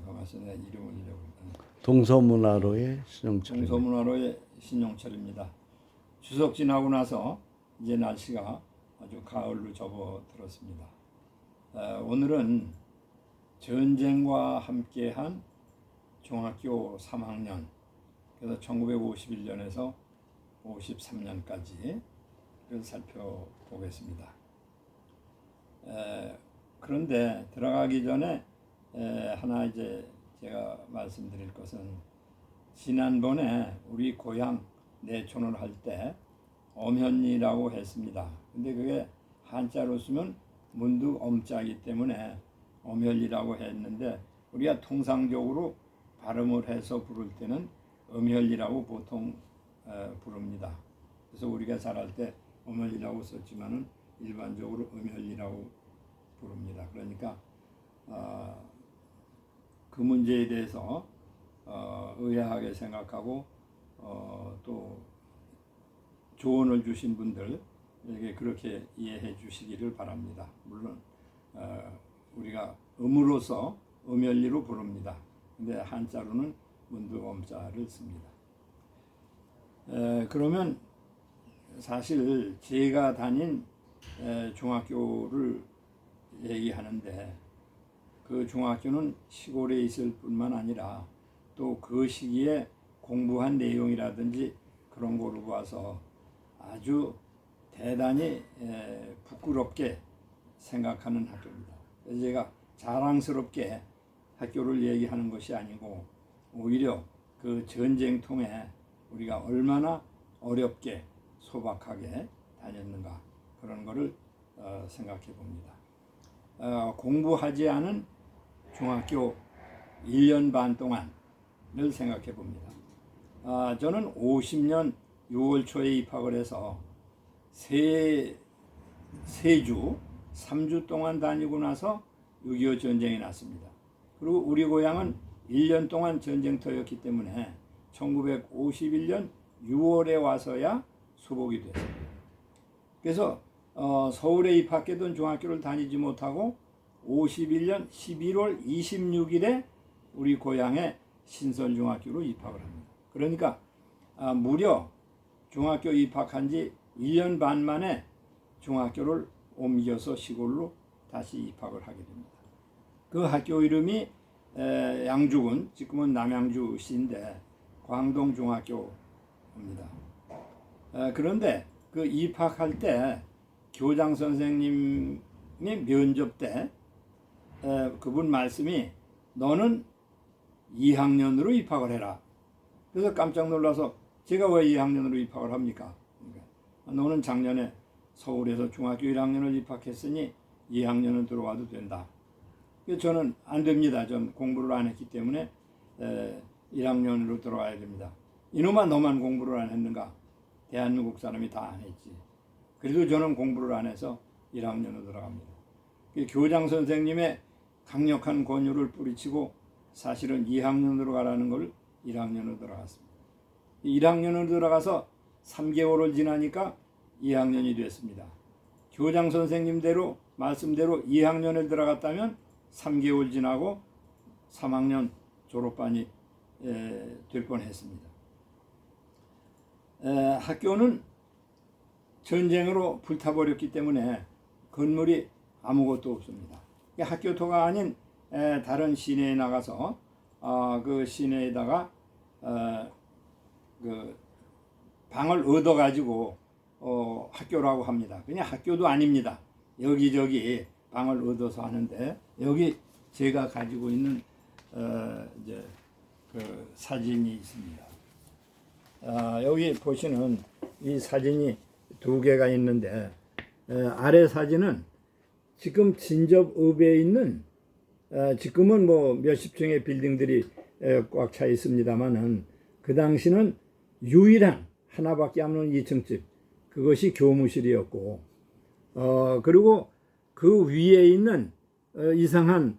가만있어 내 이름을 잃어버렸네. 동서문화로의 신용철. 동서문화로의 신용철입니다. 추석 지나고 나서 이제 날씨가 아주 가을로 접어들었습니다. 오늘은 전쟁과 함께한 중학교 3학년, 그래서 1951년에서 53년까지 그걸 살펴보겠습니다. 그런데 들어가기 전에 하나 이제 제가 말씀드릴 것은, 지난번에 우리 고향 내촌을 할 때 엄현리라고 했습니다. 근데 그게 한자로 쓰면 문득 엄자이기 때문에 엄현리라고 했는데, 우리가 통상적으로 발음을 해서 부를 때는 엄현리라고 보통 부릅니다. 그래서 우리가 잘할 때 엄현리라고 썼지만은 일반적으로 엄현리라고 부릅니다. 그러니까 그 문제에 대해서 의아하게 생각하고 또 조언을 주신 분들에게 그렇게 이해해 주시기를 바랍니다. 물론 우리가 음으로서 음열리로 부릅니다. 근데 한자로는 문득엄자를 씁니다. 그러면 사실 제가 다닌 중학교를 얘기하는데, 그 중학교는 시골에 있을 뿐만 아니라 또 그 시기에 공부한 내용이라든지 그런 거를 봐서 아주 대단히 부끄럽게 생각하는 학교입니다. 그래서 제가 자랑스럽게 학교를 얘기하는 것이 아니고, 오히려 그 전쟁통에 우리가 얼마나 어렵게 소박하게 다녔는가, 그런 거를 생각해 봅니다. 공부하지 않은 중학교 1년 반 동안을 생각해 봅니다. 저는 50년 6월 초에 입학을 해서 3주 3주 동안 다니고 나서 6.25 전쟁이 났습니다. 그리고 우리 고향은 1년 동안 전쟁터였기 때문에 1951년 6월에 와서야 수복이 됐습니다. 그래서 서울에 입학했던 중학교를 다니지 못하고 51년 11월 26일에 우리 고향의 신설중학교로 입학을 합니다. 그러니까 무려 중학교 입학한 지 1년 반 만에 중학교를 옮겨서 시골로 다시 입학을 하게 됩니다. 그 학교 이름이 양주군, 지금은 남양주시인데 광동중학교입니다. 그런데 그 입학할 때 교장 선생님이 면접 때 그분 말씀이, 너는 2학년으로 입학을 해라. 그래서 깜짝 놀라서 제가 왜 2학년으로 입학을 합니까? 그러니까 너는 작년에 서울에서 중학교 1학년을 입학했으니 2학년은 들어와도 된다. 저는 안 됩니다. 전 공부를 안 했기 때문에 1학년으로 들어와야 됩니다. 이놈아, 너만 공부를 안 했는가? 대한민국 사람이 다 안 했지. 그래도 저는 공부를 안 해서 1학년으로 들어갑니다. 교장 선생님의 강력한 권유를 뿌리치고 사실은 2학년으로 가라는 걸 1학년으로 들어갔습니다. 1학년으로 들어가서 3개월을 지나니까 2학년이 됐습니다. 교장 선생님대로 말씀대로 2학년에 들어갔다면 3개월 지나고 3학년 졸업반이 될 뻔했습니다. 학교는 전쟁으로 불타버렸기 때문에 건물이 아무것도 없습니다. 학교토가 아닌 다른 시내에 나가서 그 시내에다가 그 방을 얻어가지고 학교라고 합니다. 그냥 학교도 아닙니다. 여기저기 방을 얻어서 하는데, 여기 제가 가지고 있는 이제 그 사진이 있습니다. 여기 보시는 이 사진이 2개가 있는데, 아래 사진은 지금 진접읍에 있는 지금은 뭐 몇십 층의 빌딩들이 꽉 차 있습니다만은, 그 당시는 유일한 하나밖에 없는 2층집, 그것이 교무실이었고, 그리고 그 위에 있는 이상한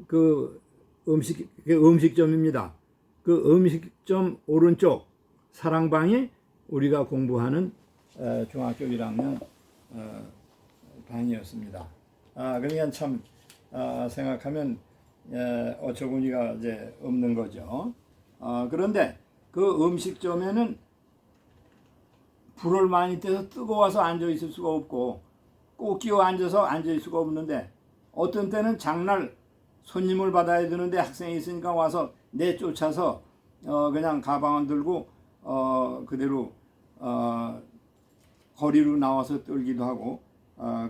그 음식점입니다. 그 음식점 오른쪽 사랑방이 우리가 공부하는 중학교 1학년 방이었습니다. 그러니까 참 생각하면 어처구니가 이제 없는 거죠. 그런데 그 음식점에는 불을 많이 떼서 뜨거워서 앉아 있을 수가 없고 꼭 끼워 앉아서 앉아 있을 수가 없는데 어떤 때는 장날 손님을 받아야 되는데 학생이 있으니까 와서 내쫓아서 그냥 가방을 들고 그대로 거리로 나와서 떨기도 하고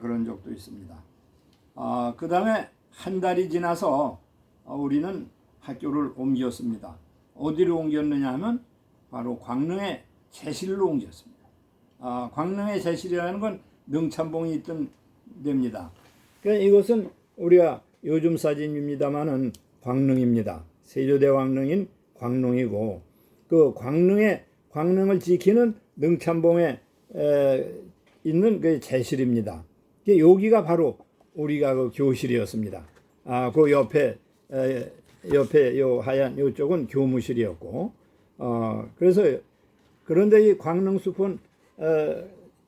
그런 적도 있습니다. 그 다음에 한 달이 지나서 우리는 학교를 옮겼습니다. 어디로 옮겼느냐 하면 바로 광릉의 제실로 옮겼습니다. 광릉의 제실이라는 건 능참봉이 있던 데입니다. 그러니까 이것은 우리가 요즘 사진입니다만은 광릉입니다. 세조대왕릉인 광릉이고 그 광릉을 지키는 능참봉에 있는 그 제실입니다. 여기가 바로 우리가 그 교실이었습니다. 그 옆에 요 하얀 요쪽은 교무실이었고 그래서 그런데 이 광릉숲은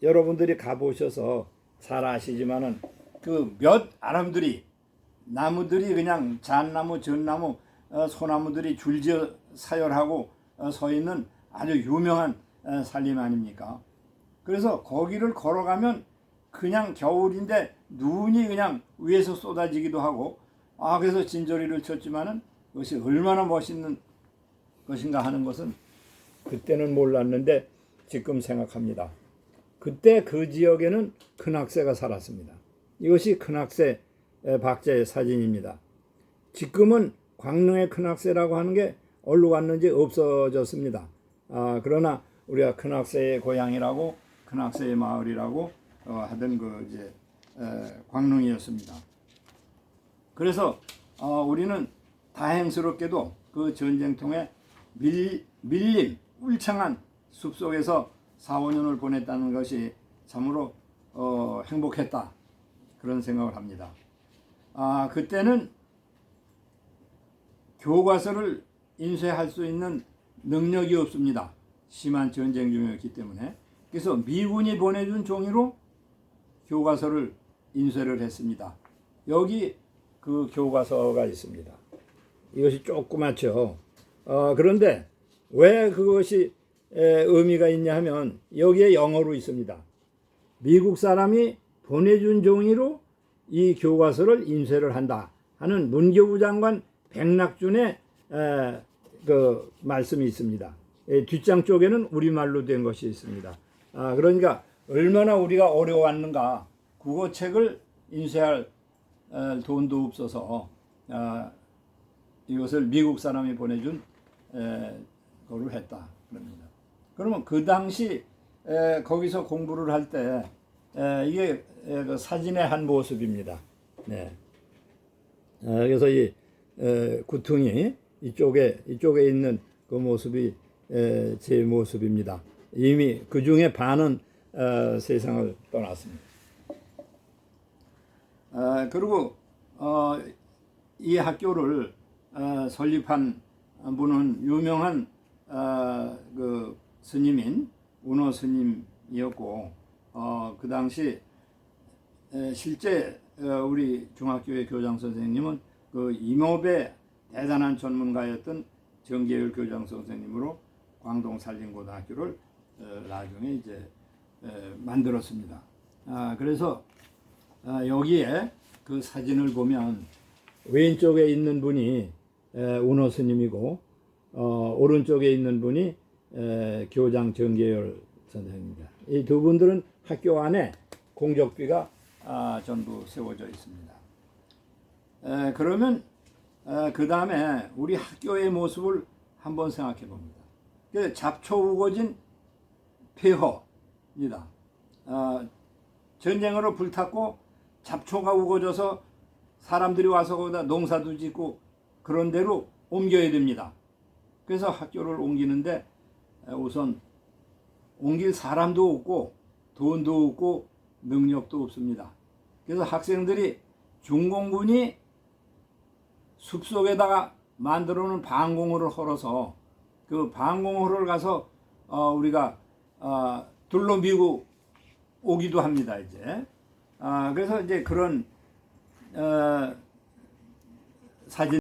여러분들이 가보셔서 잘 아시지만은 그 몇 아람들이 나무들이 그냥 잣나무, 전나무, 소나무들이 줄지어 사열하고 서 있는 아주 유명한 산림 아닙니까? 그래서 거기를 걸어가면 그냥 겨울인데 눈이 그냥 위에서 쏟아지기도 하고 그래서 진저리를 쳤지만은 그것이 얼마나 멋있는 것인가 하는 것은 그때는 몰랐는데 지금 생각합니다. 그때 그 지역에는 큰학새가 살았습니다. 이것이 큰학새 박제의 사진입니다. 지금은 광릉의 큰학새라고 하는 게 어디로 갔는지 없어졌습니다. 그러나 우리가 큰학새의 고향이라고 큰학새의 마을이라고 하던 그 이제 광릉이었습니다. 그래서 우리는 다행스럽게도 그 전쟁통에 밀림 울창한 숲속에서 4, 5년을 보냈다는 것이 참으로 행복했다 그런 생각을 합니다. 그때는 교과서를 인쇄할 수 있는 능력이 없습니다. 심한 전쟁 중이었기 때문에. 그래서 미군이 보내준 종이로 교과서를 인쇄를 했습니다. 여기 그 교과서가 있습니다. 이것이 조그맣죠. 그런데 왜 그것이 의미가 있냐 하면 여기에 영어로 있습니다. 미국 사람이 보내준 종이로 이 교과서를 인쇄를 한다 하는 문교부 장관 백낙준의 그 말씀이 있습니다. 뒷장 쪽에는 우리말로 된 것이 있습니다. 그러니까 얼마나 우리가 어려웠는가. 국어책을 인쇄할 돈도 없어서 이것을 미국 사람이 보내준 거를 했다 그럽니다. 그러면 그 당시 거기서 공부를 할 때 이게 그 사진의 한 모습입니다. 네. 그래서 이 구퉁이 이쪽에 있는 그 모습이 제 모습입니다. 이미 그 중에 반은 세상을 떠났습니다. 그리고 이 학교를 설립한 분은 유명한 그 스님인 운호 스님이었고 그 당시 실제 우리 중학교의 교장 선생님은 그 임업의 대단한 전문가였던 정계율 교장 선생님으로 광동 산림고등학교를 나중에 이제 만들었습니다. 그래서 여기에 그 사진을 보면 왼쪽에 있는 분이 운호 스님이고 오른쪽에 있는 분이 교장 정계열 선생입니다. 이 두 분들은 학교 안에 공적비가 전부 세워져 있습니다. 그러면 그 다음에 우리 학교의 모습을 한번 생각해 봅니다. 잡초 우거진 폐허입니다. 전쟁으로 불탔고 잡초가 우거져서 사람들이 와서 거기다 농사도 짓고 그런 데로 옮겨야 됩니다. 그래서 학교를 옮기는데 우선 옮길 사람도 없고 돈도 없고 능력도 없습니다. 그래서 학생들이 중공군이 숲속에다가 만들어 놓은 방공호를 헐어서 그 방공호를 가서 우리가 둘러 미고 오기도 합니다. 이제 그래서 이제 그런 사진